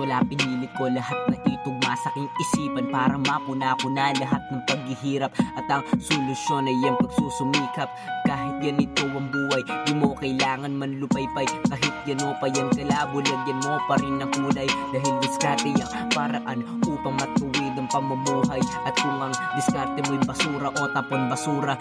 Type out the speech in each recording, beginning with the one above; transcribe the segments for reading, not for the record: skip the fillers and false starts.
wala pinili ko lahat na itugma sa aking isipan para mapuna ko na lahat ng paghihirap. At ang solusyon ay ang pagsusumikap. Kahit ganito ang buhay, di mo kailangan manlupaypay. Kahit gano pa yan kalabo, lagyan mo pa rin ng kulay. Dahil diskarte ang paraan upang matuwid ang pamumuhay. At kung ang diskarte mo'y basura o tapon basura,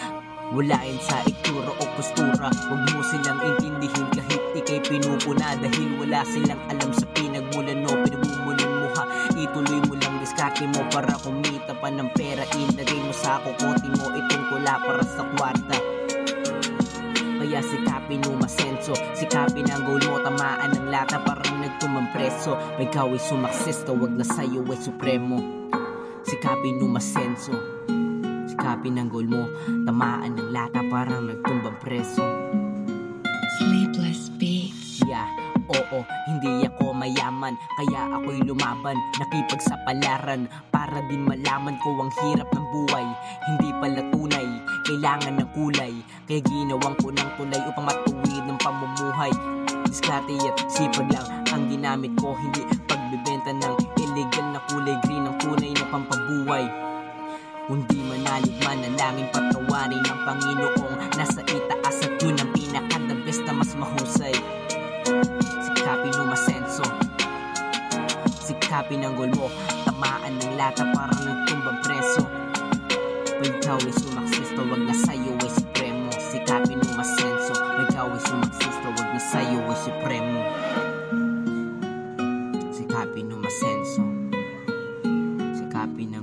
wala yan sa itura o postura. Huwag mo silang intindihin kahit ikay pinupuna. Dahil wala silang alam sa pinagmulan o pinagmumulan mo ha. Ituloy mo lang diskarte mo para kumita pa ng pera. Ilagay mo sa kukote mo itong tula para sa kwarta. Kaya sikapin mo masenso, sikapin ang goal mo, tamaan ng lata parang nagtumampreso. Ikaw ay sumaksesto, wag na sa'yo ay supremo. Sikapin mo masenso, sikapin ang goal mo, tamaan ng lata parang nagtumbang preso. Sleepless Beats. Yeah, oo, hindi ako mayaman, kaya ako'y lumaban, nakipagsapalaran para din malaman ko ang hirap ng buhay. Hindi pala tunay, kailangan ng kulay, kaya ginawang ko ng tulay upang matuwid ng pamumuhay. Diskarte at sipag lang ang ginamit ko, hindi pagbibenta ng illegal na kulay green ang tunay na pampabuhay. Kundi manalig manalangin patawarin ng Panginoong nasa itaas at yun ang pinaka-the best na mas mahusay. Sikapin mo masenso, sikapin ang goal mo, tamaan ng lata para nagtumbang preso. Pag ikaw ay sumaksisto, wag na sa'yo ay supremo. Sikapin mo masenso, pag ikaw ay sumaksisto, wag na sa'yo ay supremo. Sikapin mo masenso, sikapin ang